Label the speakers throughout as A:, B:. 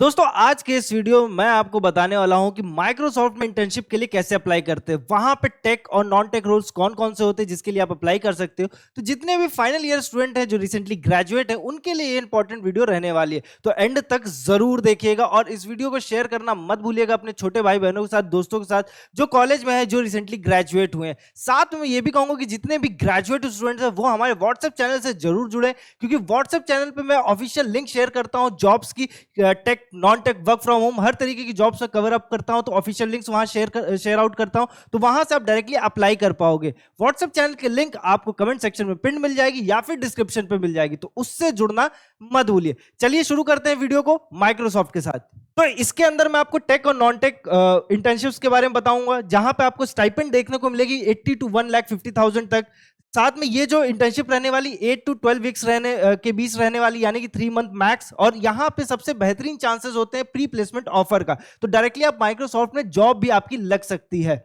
A: दोस्तों आज के इस वीडियो में मैं आपको बताने वाला हूं कि माइक्रोसॉफ्ट में इंटर्नशिप के लिए कैसे अप्लाई करते हैं, वहां पे टेक और नॉन टेक रोल्स कौन कौन से होते हैं जिसके लिए आप अप्लाई कर सकते हो। तो जितने भी फाइनल ईयर स्टूडेंट हैं जो रिसेंटली ग्रेजुएट हैं उनके लिए ये इंपॉर्टेंट वीडियो रहने वाली है, तो एंड तक जरूर देखिएगा और इस वीडियो को शेयर करना मत भूलिएगा अपने छोटे भाई बहनों के साथ, दोस्तों के साथ जो कॉलेज में है, जो रिसेंटली ग्रेजुएट हुए हैं। साथ में ये भी कहूंगा कि जितने भी ग्रेजुएट स्टूडेंट्स हैं वो हमारे व्हाट्सएप चैनल से जरूर जुड़े, क्योंकि व्हाट्सएप चैनल पर मैं ऑफिशियल लिंक शेयर करता हूँ जॉब्स की, tech non tech work from home हर तरीके की जॉब्स कवर अप करता हूं। तो ऑफिशियल लिंक्स वहां शेयर आउट करता हूं, तो वहां से आप डायरेक्टली अप्लाई कर पाओगे। व्हाट्सएप चैनल की लिंक आपको कमेंट सेक्शन में पिन मिल जाएगी या फिर डिस्क्रिप्शन पे मिल जाएगी, तो उससे जुड़ना मत भूलिए। चलिए शुरू करते हैं वीडियो को माइक्रोसॉफ्ट के साथ। तो इसके अंदर मैं आपको टेक और नॉन टेक इंटर्नशिप्स के बारे में बताऊंगा, जहां पे आपको स्टाइपेंड देखने को मिलेगी 80 to 1,50,000 तक। साथ में ये जो इंटर्नशिप रहने वाली 8 to 12 वीक्स के बीच रहने वाली, यानी कि 3 मंथ मैक्स। और यहां पे सबसे बेहतरीन चांसेस होते हैं प्री प्लेसमेंट ऑफर का, तो डायरेक्टली आप माइक्रोसॉफ्ट में जॉब भी आपकी लग सकती है।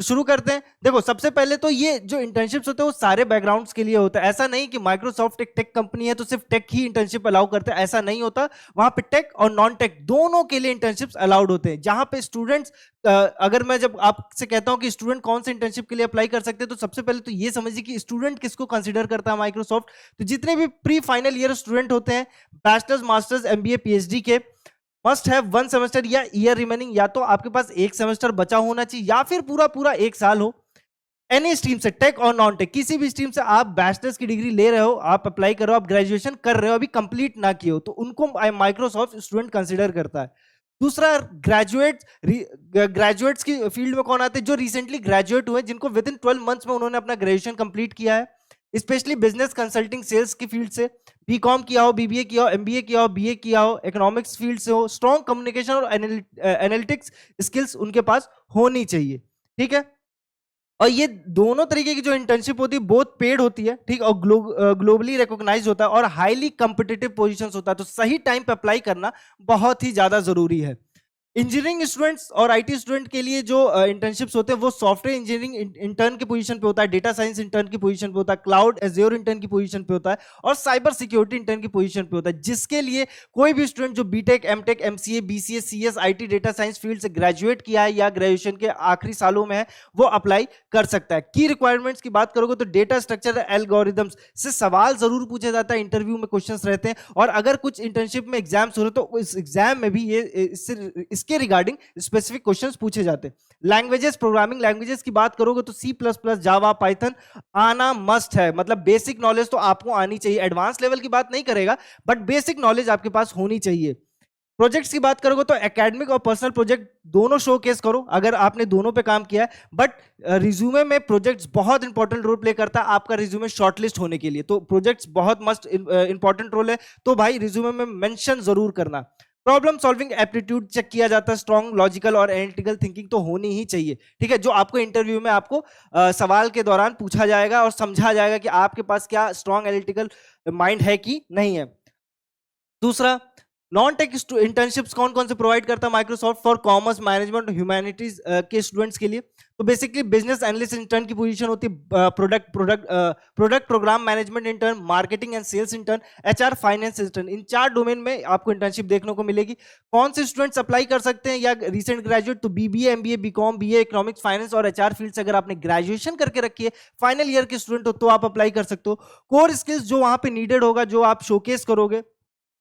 A: तो शुरू करते हैं। देखो सबसे पहले तो ये जो इंटर्नशिप्स होते हैं वो सारे बैकग्राउंड्स के लिए होता है। ऐसा नहीं कि माइक्रोसॉफ्ट एक टेक कंपनी है तो सिर्फ टेक ही इंटर्नशिप अलाउ करते हैं, ऐसा नहीं होता। वहां पे टेक और नॉन टेक दोनों के लिए इंटर्नशिप्स अलाउड होते हैं। जहां पे स्टूडेंट्स, अगर मैं जब आपसे कहता हूं कि स्टूडेंट कौन से इंटर्नशिप के लिए अप्लाई कर सकते हैं, तो सबसे पहले तो ये समझिए कि स्टूडेंट किसको कंसिडर करता है माइक्रोसॉफ्ट। तो जितने भी प्री फाइनल ईयर स्टूडेंट होते हैं, बैचलर्स मास्टर्स एमबीए पीएचडी के, मस्ट हैव 1 सेमेस्टर या ईयर रिमेनिंग, या तो आपके पास 1 सेमेस्टर बचा होना चाहिए या फिर पूरा पूरा 1 साल हो। एनी स्ट्रीम से, टेक और नॉन टेक, किसी भी स्ट्रीम से आप बैचलर्स की डिग्री ले रहे हो, आप अप्लाई कर रहे हो, आप ग्रेजुएशन कर रहे हो, अभी कंप्लीट ना किए हो, तो उनको माइक्रोसॉफ्ट स्टूडेंट कंसिडर करता है। दूसरा, ग्रेजुएट्स की फील्ड में कौन आते हैं? जो रिसेंटली ग्रेजुएट हुए, जिनको विद इन 12 मंथ्स में उन्होंने अपना ग्रेजुएशन कंप्लीट किया है, स्पेशली बिजनेस कंसल्टिंग सेल्स की फील्ड से, बीकॉम किया हो, बीबीए किया हो, एमबीए किया हो, बीए किया हो, इकोनॉमिक्स फील्ड से हो, स्ट्रॉन्ग कम्युनिकेशन और एनालिटिक्स स्किल्स उनके पास होनी चाहिए। ठीक है, और ये दोनों तरीके की जो इंटर्नशिप होती है बहुत पेड होती है, ठीक, और ग्लोबली रिकॉग्नाइज होता है और हाईली कॉम्पिटिटिव पोजीशंस होता है, तो सही टाइम पे अप्लाई करना बहुत ही ज्यादा जरूरी है। इंजीनियरिंग स्टूडेंट्स और आईटी स्टूडेंट के लिए जो इंटर्नशिप्स होते हैं वो सॉफ्टवेयर इंजीनियरिंग इंटर्न की पोजीशन पे होता है, डेटा साइंस इंटर्न की पोजीशन पे होता है, क्लाउड एज्योर इंटर्न की पोजीशन पे होता है और साइबर सिक्योरिटी इंटर्न की पोजीशन पे होता है, जिसके लिए कोई भी स्टूडेंट जो BTech, MTech, MCA, BCA, CS, IT, data science field से ग्रेजुएट किया है या ग्रेजुएशन के आखिरी सालों में है, वो अप्लाई कर सकता है। की रिक्वायरमेंट्स की बात करोगे तो डेटा स्ट्रक्चर एल्गोरिदम्स से सवाल जरूर पूछा जाता है, इंटरव्यू में क्वेश्चंस रहते हैं, और अगर कुछ इंटर्नशिप में एग्जाम्स हो रहे तो इस एग्जाम में भी ये इसके रिगार्डिंग स्पेसिफिक क्वेश्चंस पूछे जाते हैं। लैंग्वेजेस, प्रोग्रामिंग लैंग्वेजेस की बात करोगे तो सी प्लस प्लस, जावा, पाइथन आना मस्ट है, मतलब बेसिक नॉलेज तो आपको आनी चाहिए। एडवांस लेवल की बात नहीं करेगा, बट बेसिक नॉलेज आपके पास होनी चाहिए। प्रोजेक्ट्स की बात करोगे तो एकेडमिक और पर्सनल प्रोजेक्ट दोनों शोकेस करो अगर आपने दोनों पे काम किया है, बट रिज्यूमे में प्रोजेक्ट्स बहुत इंपॉर्टेंट रोल प्ले करता है आपका रिज्यूमे शॉर्टलिस्ट होने के लिए, तो प्रोजेक्ट्स बहुत मस्ट इंपॉर्टेंट रोल है, तो भाई रिज्यूमे में मेंशन जरूर करना। प्रॉब्लम सॉल्विंग एप्टीट्यूड चेक किया जाता है, स्ट्रॉन्ग लॉजिकल और एनालिटिकल थिंकिंग तो होनी ही चाहिए। ठीक है, जो आपको इंटरव्यू में आपको सवाल के दौरान पूछा जाएगा और समझा जाएगा कि आपके पास क्या स्ट्रॉन्ग एनालिटिकल माइंड है कि नहीं है। दूसरा, नॉन टेक इंटर्नशिप्स कौन कौन से प्रोवाइड करता है माइक्रोसॉफ्ट फॉर कॉमर्स, मैनेजमेंट और ह्यूमैनिटीज के स्टूडेंट्स के लिए? तो बेसिकली बिजनेस एनालिस्ट इंटर्न की पोजीशन होती है, product program management intern, marketing and sales intern, HR, finance intern, इन 4 डोमेन में आपको इंटर्नशिप देखने को मिलेगी। कौन से स्टूडेंट्स अप्लाई कर सकते हैं या रिसेंट ग्रेजुएट? तो BBA, MBA, BCom, BA, economics, finance और एचआर फील्ड से अगर आपने ग्रेजुएशन करके रखी है, फाइनल ईयर के स्टूडेंट हो तो आप अप्लाई कर सकते हो। कोर स्किल्स जो वहां पे नीडेड होगा, जो आप शोकेस करोगे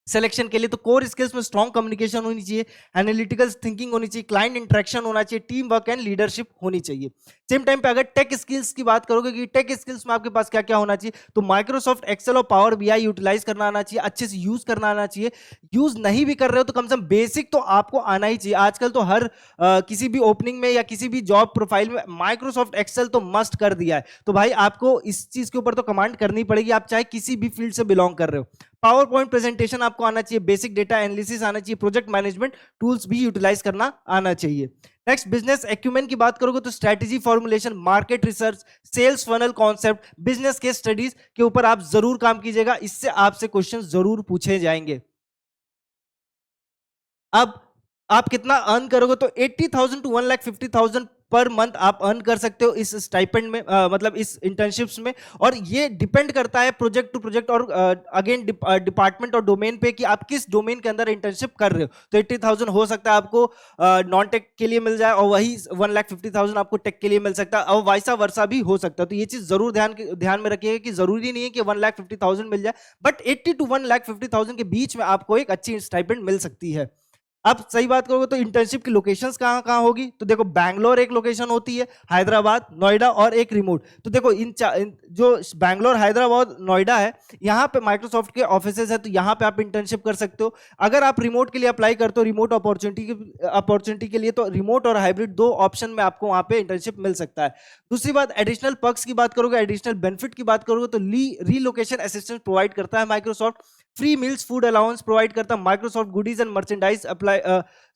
A: सिलेक्शन के लिए, तो कोर स्किल्स में स्ट्रॉन्ग कम्युनिकेशन होनी चाहिए, एनालिटिकल थिंकिंग होनी चाहिए, क्लाइंट इंटरेक्शन होना चाहिए, टीम वर्क एंड लीडरशिप होनी चाहिए। सेम टाइम पे अगर टेक स्किल्स की बात करोगे कि टेक स्किल्स में आपके पास क्या क्या होना चाहिए, तो माइक्रोसॉफ्ट एक्सेल और पावर बीआई यूटिलाइज करना आना चाहिए, अच्छे से यूज करना आना चाहिए। यूज नहीं भी कर रहे हो तो कम से कम बेसिक तो आपको आना ही चाहिए। आजकल तो हर किसी भी ओपनिंग में या किसी भी जॉब प्रोफाइल में माइक्रोसॉफ्ट एक्सेल तो मस्ट कर दिया है, तो भाई आपको इस चीज के ऊपर तो कमांड करनी पड़ेगी, आप चाहे किसी भी फील्ड से बिलोंग कर रहे हो। पावर पॉइंट प्रेजेंटेशन आपको आना चाहिए, बेसिक डेटा एनालिसिस आना चाहिए, प्रोजेक्ट मैनेजमेंट टूल्स भी यूटिलाइज करना आना चाहिए। नेक्स्ट, बिजनेस एक्यूमेन की बात करोगे तो strategy formulation, market research, sales funnel concept, business case studies के ऊपर आप जरूर काम कीजिएगा, इससे आपसे क्वेश्चन जरूर पूछे जाएंगे। अब आप कितना अर्न करोगे, तो 80,000 to 1,50,000 पर मंथ आप अर्न कर सकते हो इस स्टाइपेंड में, मतलब इस इंटर्नशिप्स में। और ये डिपेंड करता है प्रोजेक्ट टू प्रोजेक्ट और अगेन डिपार्टमेंट और डोमेन पे कि आप किस डोमेन के अंदर इंटर्नशिप कर रहे हो। तो 80,000 हो सकता है आपको नॉन टेक के लिए मिल जाए और वही 1,50,000 आपको टेक के लिए मिल सकता है, और वाइसा वर्सा भी हो सकता है। तो ये चीज जरूर ध्यान में रखिएगा कि जरूरी नहीं है कि 1,50,000 मिल जाए, बट 80 टू 1,50,000 के बीच में आपको एक अच्छी स्टाइपेंड मिल सकती है। अब सही बात करोगे तो इंटर्नशिप की लोकेशंस कहाँ कहाँ होगी, तो देखो बैंगलोर एक लोकेशन होती है, हैदराबाद, नोएडा और एक रिमोट। तो देखो जो बैंगलोर, हैदराबाद, नोएडा है, यहाँ पे माइक्रोसॉफ्ट के ऑफिसेज है, तो यहाँ पे आप इंटर्नशिप कर सकते हो। अगर आप रिमोट के लिए अप्लाई करते हो, रिमोट अपॉर्चुनिटी के लिए, तो रिमोट और हाइब्रिड दो ऑप्शन में आपको वहाँ पे इंटर्नशिप मिल सकता है। दूसरी बात, एडिशनल पर्क्स की बात करोगे, एडिशनल बेनिफिट की बात करोगे, तो रीलोकेशन असिस्टेंस प्रोवाइड करता है Microsoft, free meals food allowance provide करता है Microsoft, goodies and merchandise apply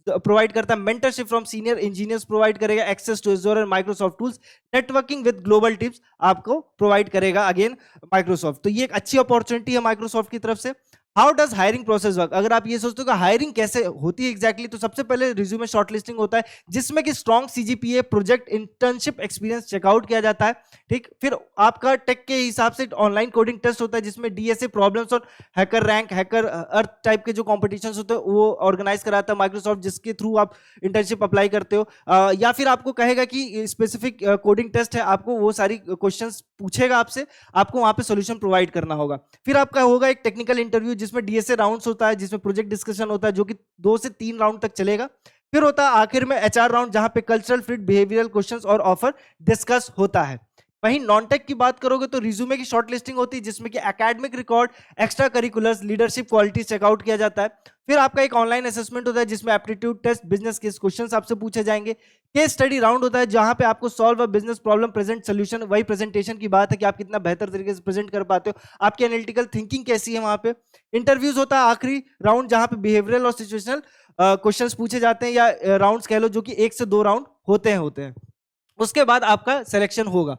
A: provide करता है, mentorship from senior engineers provide करेगा, access to Azure and Microsoft tools, networking with global teams आपको प्रोवाइड करेगा again Microsoft. तो ये एक अच्छी अपॉर्चुनिटी है माइक्रोसॉफ्ट की तरफ से। How does hiring process work, अगर आप ये सोचते हो कि हायरिंग कैसे होती है एग्जैक्टली, तो सबसे पहले रिज्यूमे शॉर्टलिस्टिंग होता है, जिसमें कि strong CGPA, project, internship experience check out किया जाता है। ठीक, फिर आपका टेक के हिसाब से ऑनलाइन कोडिंग टेस्ट होता है, जिसमें डीएसए प्रॉब्लम्स और हैकर रैंक, हैकर अर्थ टाइप के जो कॉम्पिटिशन्स होते हैं वो ऑर्गेनाइज कराता है माइक्रोसॉफ्ट, जिसके थ्रू आप इंटर्नशिप अप्लाई करते हो। या फिर आपको कहेगा कि स्पेसिफिक कोडिंग टेस्ट है, आपको वो सारी क्वेश्चंस पूछेगा आपसे, आपको वहां पे सोल्यूशन प्रोवाइड करना होगा। फिर आपका होगा एक टेक्निकल इंटरव्यू, जिसमें डीएसए राउंड्स होता है, जिसमें प्रोजेक्ट डिस्कशन होता है, जो कि 2 से 3 राउंड तक चलेगा। फिर होता है आखिर में एचआर राउंड, जहां पे कल्चरल फिट, बिहेवियरल क्वेश्चंस और ऑफर डिस्कस होता है। वहीं नॉन टेक की बात करोगे तो रिज्यूमे की शॉर्टलिस्टिंग होती है, जिसमें कि academic record, extra curriculars, leadership quality check out किया जाता है। फिर आपका एक ऑनलाइन असेसमेंट होता है, जिसमें aptitude test, business case questions आपसे पूछे जाएंगे। केस स्टडी राउंड होता है, जहां पे आपको solve a business problem, present solution, वही प्रेजेंटेशन की बात है कि आप कितना बेहतर तरीके से प्रेजेंट कर पाते हो, आपकी एनालिटिकल थिंकिंग कैसी है वहां पे। इंटरव्यूज होता है आखिरी राउंड, जहां पे बिहेवियरल और सिचुएशनल क्वेश्चंस पूछे जाते हैं, या राउंड्स कह लो, जो कि 1 से 2 राउंड होते हैं। उसके बाद आपका सिलेक्शन होगा।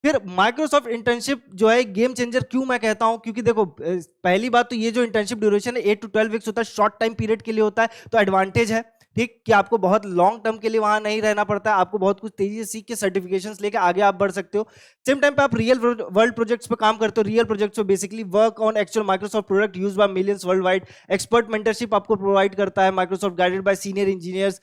A: फिर माइक्रोसॉफ्ट इंटर्नशिप जो है गेम चेंजर क्यों मैं कहता हूं, क्योंकि देखो पहली बात तो ये जो इंटर्नशिप ड्यूरेशन है 8 to 12 वीक्स होता है, शॉर्ट टाइम पीरियड के लिए होता है, तो एडवांटेज है। ठीक, कि आपको बहुत लॉन्ग टर्म के लिए वहां नहीं रहना पड़ता है, आपको बहुत कुछ तेजी से सीख के सर्टिफिकेशंस लेके आगे आप बढ़ सकते हो। सेम टाइम पे आप रियल वर्ल्ड प्रोजेक्ट्स पे काम करते हो, रियल प्रोजेक्ट्स पे basically work on actual Microsoft product used by millions world wide. Expert mentorship आपको प्रोवाइड करता है Microsoft, guided by senior engineers.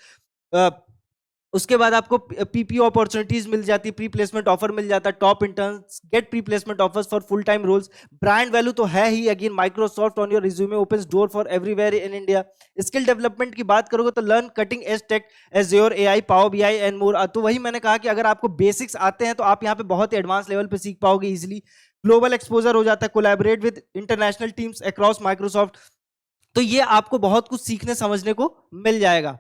A: उसके बाद आपको पीपीओ अपॉर्चुनिटीज मिल जाती है, प्री प्लेसमेंट ऑफर मिल जाता है, top interns get pre placement offers for full time roles. Brand value तो है ही, again Microsoft on your resume opens door for everywhere in India. Skill development की बात करोगे तो learn cutting edge tech, Azure, AI, Power BI and more. तो वही मैंने कहा कि अगर आपको बेसिक्स आते हैं तो आप यहाँ पे बहुत ही एडवांस लेवल पे सीख पाओगे इजिली। ग्लोबल एक्सपोजर हो जाता है, collaborate with international teams across Microsoft. तो ये आपको बहुत कुछ सीखने समझने को मिल जाएगा।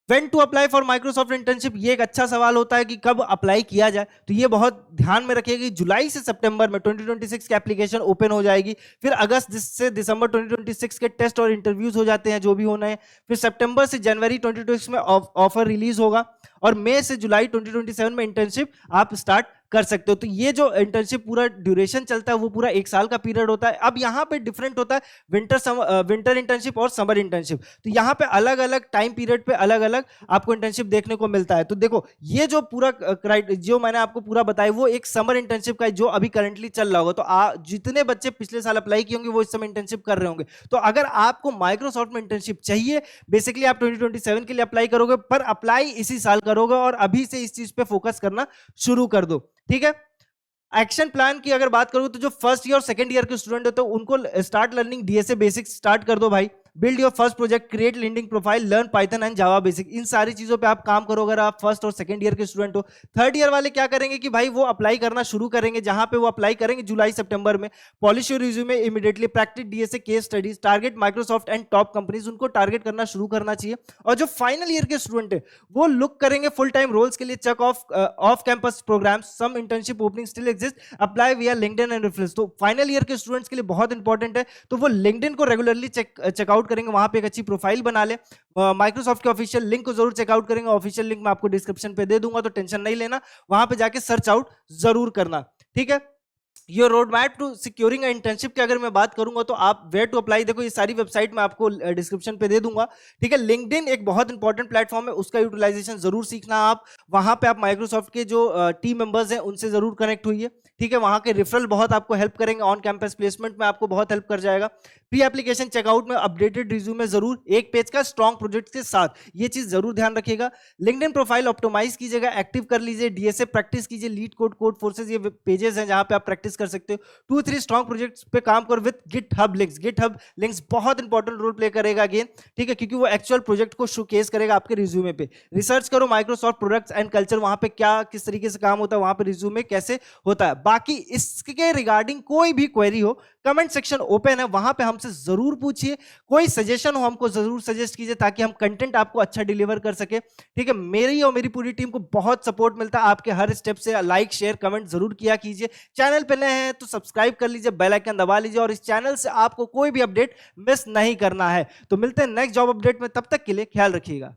A: When to apply for Microsoft internship, ये एक अच्छा सवाल होता है कि कब अप्लाई किया जाए, तो ये बहुत ध्यान में रखिएगा कि जुलाई से सितंबर में 2026 की एप्लीकेशन ओपन हो जाएगी। फिर अगस्त से दिसंबर 2026 के टेस्ट और इंटरव्यूज हो जाते हैं जो भी होना है। फिर सितंबर से जनवरी 2026 में ऑफर रिलीज होगा, और मई से जुलाई 2027 में इंटर्नशिप आप स्टार्ट कर सकते हो। तो ये जो इंटर्नशिप पूरा ड्यूरेशन चलता है वो पूरा 1 साल का पीरियड होता है। अब यहाँ पे डिफरेंट होता है विंटर इंटर्नशिप और समर इंटर्नशिप। तो यहाँ पे अलग अलग टाइम पीरियड पे अलग अलग आपको इंटर्नशिप देखने को मिलता है। तो देखो ये जो पूरा जो मैंने आपको पूरा बताया वो एक समर इंटर्नशिप का है, जो अभी करंटली चल रहा होगा। तो जितने बच्चे पिछले साल अप्लाई किए होंगे वो इस समय इंटर्नशिप कर रहे होंगे। तो अगर आपको माइक्रोसॉफ्ट में इंटर्नशिप चाहिए, बेसिकली आप 2027 के लिए अप्लाई करोगे, पर अप्लाई इसी साल करोगे, और अभी से इस चीज पे फोकस करना शुरू कर दो। ठीक है, एक्शन प्लान की अगर बात करूं तो जो फर्स्ट ईयर और सेकंड ईयर के स्टूडेंट होते हैं उनको start learning DSA basics start कर दो भाई। Build your first project, create LinkedIn profile, learn Python and Java basic. इन सारी चीजों पे आप काम करो अगर आप फर्स्ट और सेकंड ईयर के स्टूडेंट हो। थर्ड ईयर वाले क्या करेंगे कि भाई वो अप्लाई करना शुरू करेंगे, जहां पे वो अप्लाई करेंगे जुलाई सितंबर में। Polish your resume immediately, practice DSA case studies, target Microsoft and top companies, उनको टारगेट करना शुरू करना चाहिए। और जो फाइनल ईयर के स्टूडेंट है वो लुक करेंगे फुल टाइम रोल्स के लिए, check off campus program, some internship opening still exist, apply via LinkedIn and reference. तो फाइनल ईयर के स्टूडेंट्स के लिए बहुत इंपॉर्टेंट है, तो वो लिंक्डइन को रेगुलरली चेकआउट करेंगे, वहां पे एक अच्छी प्रोफाइल बना ले। माइक्रोसॉफ्ट के ऑफिशियल लिंक को जरूर चेकआउट करेंगे, ऑफिशियल लिंक मैं आपको डिस्क्रिप्शन पे दे दूंगा, तो टेंशन नहीं लेना, वहां पे जाके सर्च आउट जरूर करना। ठीक है, your road map to securing internship की अगर मैं बात करूंगा तो आप वेयर टू अप्लाई, देखो ये सारी वेबसाइट मैं आपको डिस्क्रिप्शन पे दे दूंगा। ठीक है, लिंक्डइन एक बहुत इंपॉर्टेंट प्लेटफॉर्म है, उसका यूटिलाइजेशन जरूर सीखना आप। वहां पे आप माइक्रोसॉफ्ट के जो टीम मेंबर्स हैं उनसे जरूर कनेक्ट हुई। ठीक है, वहां के रेफरल बहुत आपको हेल्प करेंगे, ऑन कैंपस प्लेसमेंट में आपको बहुत हेल्प कर जाएगा। प्री एप्लीकेशन चेकआउट में अपडेटेड रिज्यूमे जरूर, एक पेज का स्ट्रॉन्ग प्रोजेक्ट के साथ, ये चीज जरूर ध्यान रखिएगा। लिंक्डइन प्रोफाइल ऑप्टिमाइज कीजिएगा, एक्टिव कर लीजिए, डीएसए प्रैक्टिस कीजिए, लीड कोड, कोड फोर्सेस, ये पेजेस हैं जहां पे आप प्रैक्टिस कर सकते हो। 2-3 स्ट्रॉन्ग प्रोजेक्ट्स पे काम करो with GitHub links. GitHub links बहुत इंपॉर्टेंट रोल प्ले करेगा अगेन, ठीक है, क्योंकि वो एक्चुअल प्रोजेक्ट को शोकेस करेगा आपके रिज्यूमे पे। रिसर्च करो माइक्रोसॉफ्ट प्रोडक्ट्स एंड कल्चर, वहां पे क्या किस तरीके से काम होता है, वहां पे रिज्यूमे कैसे होता है। बाकी इसके रिगार्डिंग कोई भी क्वेरी हो, कमेंट सेक्शन ओपन है, वहां पे हमसे जरूर पूछिए। कोई सजेशन हो हमको जरूर सजेस्ट कीजिए ताकि हम कंटेंट आपको अच्छा डिलीवर कर सके। ठीक है, मेरी और मेरी पूरी टीम को बहुत सपोर्ट मिलता है आपके हर स्टेप से। लाइक शेयर कमेंट जरूर किया कीजिए। चैनल पे नए हैं तो सब्सक्राइब कर लीजिए, बेल आइकन दबा लीजिए, और इस चैनल से आपको कोई भी अपडेट मिस नहीं करना है। तो मिलते हैं नेक्स्ट जॉब अपडेट में, तब तक के लिए ख्याल रखिएगा।